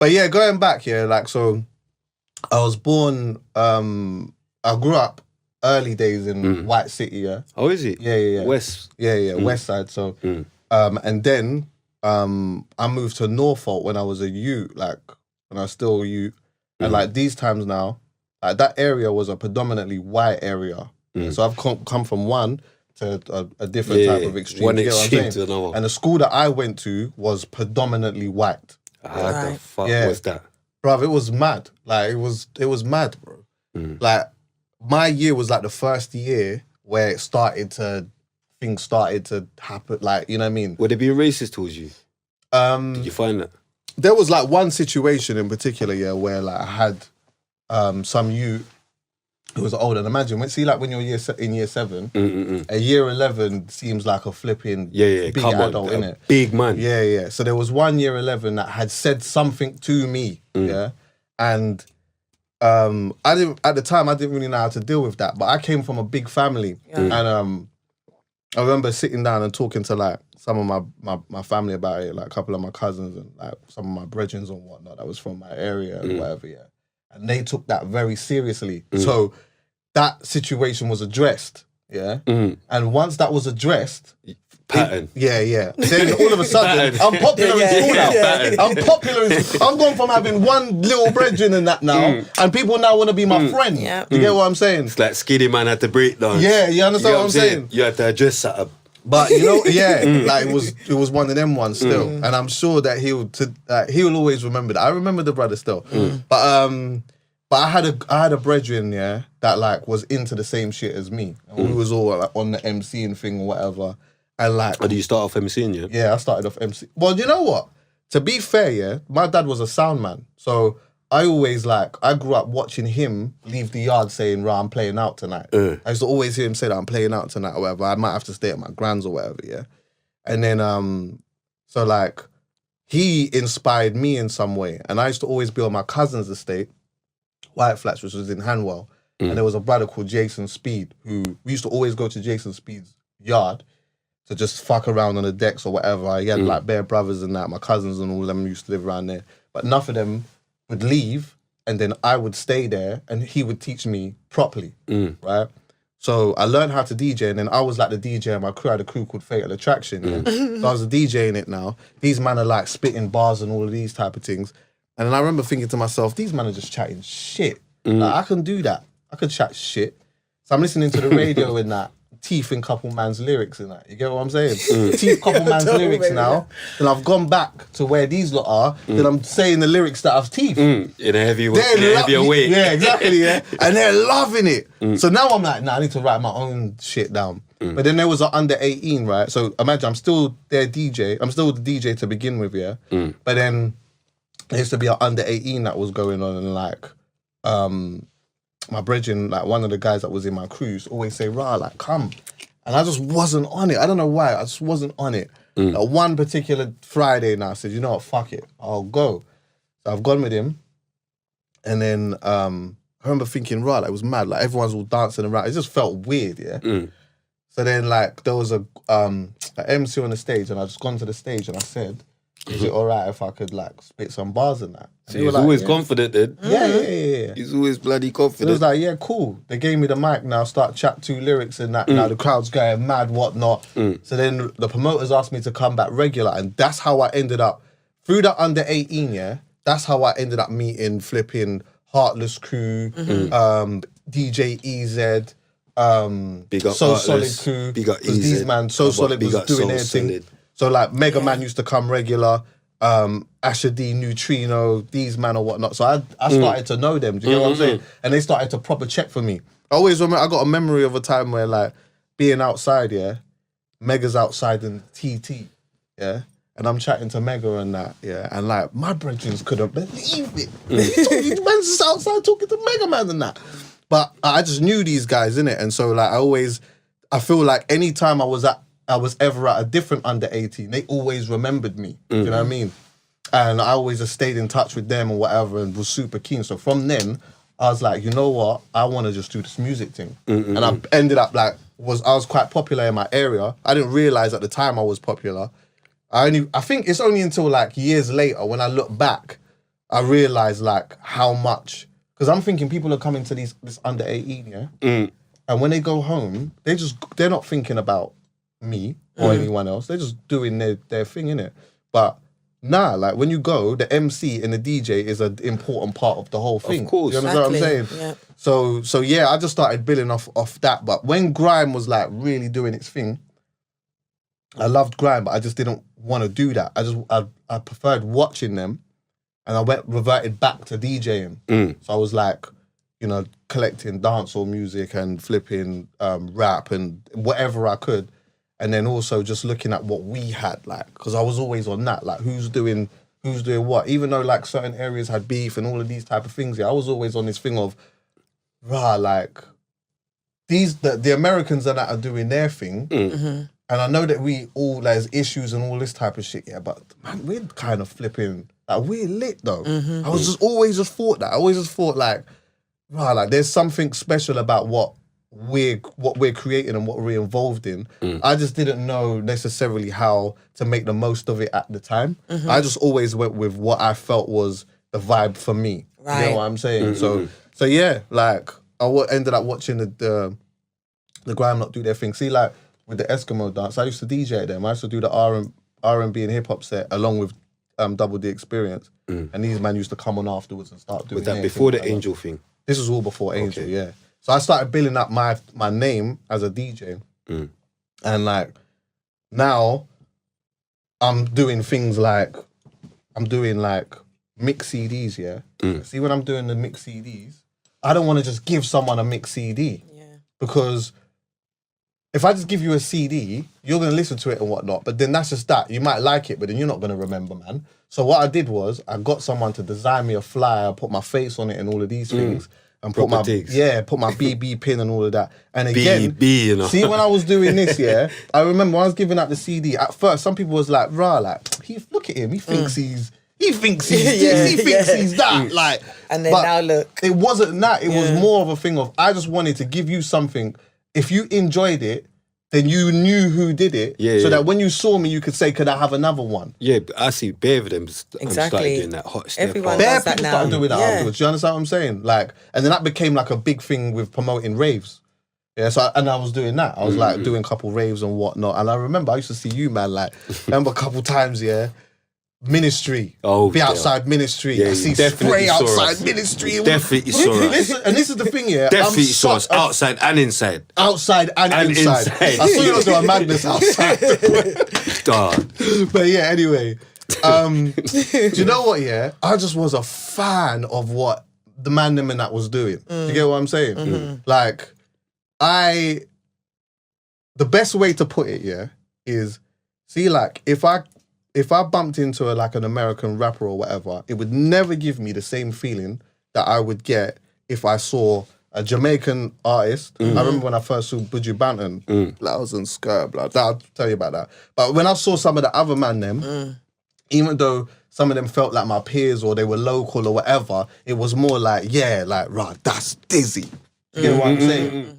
But yeah, going back, yeah, like, so I was born, I grew up early days in White City, yeah. Oh, is it? Yeah. West. Yeah, West Side. So, and then I moved to Norfolk when I was a youth, like when I was still a youth. And like these times now, like that area was a predominantly white area. So I've come from one to a different type of extreme. One you get what I'm extreme saying? to another. And the school that I went to was predominantly white. How the fuck was that? Bruv, it was mad. Like, it was mad, bro. Like, my year was like the first year where things started to happen. Like, you know what I mean? Were they being racist towards you? Did you find that? There was like one situation in particular, yeah, where like I had some youth who was older. And imagine, when you're in year 7, a year 11 seems like a flipping big adult, innit? Big man. Yeah. So there was one year 11 that had said something to me, yeah? And I didn't, at the time, I didn't really know how to deal with that. But I came from a big family. And I remember sitting down and talking to like some of my family about it, like a couple of my cousins and like some of my brethren and whatnot that was from my area and whatever, yeah. And they took that very seriously. So that situation was addressed, yeah? And once that was addressed... Pattern. Yeah. Then all of a sudden, I'm popular in school now. I'm popular in school. I'm going from having one little brethren and that now, and people now want to be my friend. Yeah. You get what I'm saying? It's like Skinny Man had to break down. Yeah, you understand what I'm saying? You had to address that up. But you know, like it was one of them ones still, and I'm sure that he'll always remember that. I remember the brother still, but I had a brethren, yeah, that like was into the same shit as me. And we was all like on the MCing thing or whatever, and like. Oh, did you start off MCing? Yeah. Yeah, I started off MC. Well, you know what? To be fair, yeah, my dad was a sound man, so I grew up watching him leave the yard saying, "Rah, I'm playing out tonight." I used to always hear him say that I'm playing out tonight or whatever. I might have to stay at my grand's or whatever, yeah. And then, so like, he inspired me in some way. And I used to always be on my cousin's estate, White Flats, which was in Hanwell. And there was a brother called Jason Speed, who we used to always go to Jason Speed's yard to just fuck around on the decks or whatever. He had like bare brothers and that. My cousins and all of them used to live around there. But enough of them would leave, and then I would stay there, and he would teach me properly, right? So I learned how to DJ, and then I was like the DJ, and my crew had a crew called Fatal Attraction. Yeah? So I was the DJ in it now. These men are like spitting bars and all of these type of things. And then I remember thinking to myself, these men are just chatting shit. Like, I can do that. I could chat shit. So I'm listening to the radio in that, Teeth in couple man's lyrics and that. You get what I'm saying? Teeth couple man's lyrics now. And I've gone back to where these lot are. Then I'm saying the lyrics that have Teeth. In a heavier weight. Yeah, exactly, yeah. And they're loving it. So now I'm like, nah, I need to write my own shit down. But then there was an under 18, right? So imagine I'm still their DJ. I'm still the DJ to begin with, yeah? But then there used to be an under 18 that was going on, and like, my brethren, like one of the guys that was in my crew, used to always say, "Rah, like, come." And I just wasn't on it. I don't know why. I just wasn't on it. Like, one particular Friday now, I said, you know what, fuck it. I'll go. So I've gone with him. And then I remember thinking, right, like, it was mad. Like, everyone's all dancing around. It just felt weird, yeah? So then, like, there was a MC on the stage, and I just gone to the stage, and I said, is it all right if I could, like, spit some bars in that? So he's like, always confident then. Yeah. He's always bloody confident. It was like, yeah, cool. They gave me the mic now, start chat 2 lyrics and that. Now the crowd's going mad, whatnot. So then the promoters asked me to come back regular, and that's how I ended up, through that under 18, yeah, that's how I ended up meeting flipping Heartless Crew, DJ EZ, Big up So Heartless, Solid Crew. Big up Because EZ. these man, So Solid was doing their thing. So like Mega Man used to come regular, Asher D, Neutrino, these man or whatnot. So I started to know them. Do you know what I'm saying? And they started to proper check for me. I always remember, I got a memory of a time where like being outside, yeah, Mega's outside in TT, yeah, and I'm chatting to Mega and that, yeah, and like my brethren couldn't believe it. These man's just outside talking to Mega Man and that. But I just knew these guys, innit? And so like I feel like any time I was ever at a different under 18, they always remembered me. You know what I mean? And I always just stayed in touch with them or whatever and was super keen. So from then, I was like, you know what? I want to just do this music thing. And I ended up like, I was quite popular in my area. I didn't realize at the time I was popular. I think it's only until like years later when I look back I realized like how much, because I'm thinking people are coming to this under 18, yeah? And when they go home, they're not thinking about me or anyone else. They're just doing their thing, innit? But nah, like when you go, the MC and the DJ is an important part of the whole thing. Of course. You understand what I'm saying? Yeah. So yeah, I just started building off that. But when grime was like really doing its thing, I loved grime, but I just didn't want to do that. I preferred watching them, and I reverted back to DJing. So I was like, you know, collecting dancehall music and flipping rap and whatever I could. And then also just looking at what we had, like, because I was always on that, like, who's doing what. Even though, like, certain areas had beef and all of these type of things, yeah, I was always on this thing of, like, the Americans and that are doing their thing. And I know that we all, there's issues and all this type of shit, yeah, but, man, we're kind of flipping, like, we're lit, though. I was always thought that. I always just thought, like, like, there's something special about what we're creating and what we're involved in. I just didn't know necessarily how to make the most of it at the time. I just always went with what I felt was the vibe for me. Right. You know what I'm saying? So yeah, like I ended up watching the grime not do their thing. See, like with the Eskimo dance, I used to DJ them. I used to do the R&B and hip hop set along with Double D Experience, and these men used to come on afterwards and start doing. Was that before the Angel thing? This was all before Angel, yeah. So I started building up my name as a DJ. And like now I'm doing things like mix CDs, yeah. See, when I'm doing the mix CDs, I don't want to just give someone a mix CD. Yeah. Because if I just give you a CD, you're going to listen to it and whatnot, but then that's just that. You might like it, but then you're not going to remember, man. So what I did was I got someone to design me a flyer, put my face on it and all of these things. And put my BB pin and all of that. And again, BB, you know. See, when I was doing this, yeah, I remember when I was giving out the CD, at first some people was like, like, look at him, he thinks he's that. Like, and then now look. It wasn't that. It was more of a thing of, I just wanted to give you something. If you enjoyed it, then you knew who did it. So that when you saw me, you could say, could I have another one? Yeah, but I see bare of them started doing that hot step. Everyone Bare does that people now. started doing that afterwards. Do you understand what I'm saying? Like, and then that became like a big thing with promoting raves. Yeah, so I was doing that. I was like doing a couple raves and whatnot. And I remember I used to see you, man, like, remember a couple times, yeah, Ministry. Be outside Ministry. Yeah, I see spray outside Ministry. Definitely saw us. And this is the thing, yeah. Definitely saw us outside and inside. Outside and inside. I saw you do a madness outside. God. But yeah, anyway. Do you know what, yeah? I just was a fan of what the man them and that was doing. Do you get what I'm saying? Like, the best way to put it, yeah, is, see, like, if I bumped into like an American rapper or whatever, it would never give me the same feeling that I would get if I saw a Jamaican artist. I remember when I first saw Buju Banton, Blouse and Skirt, blah, I'll tell you about that. But when I saw some of the other man them, even though some of them felt like my peers or they were local or whatever, it was more like, yeah, like, right, that's Dizzy. You know what I'm saying?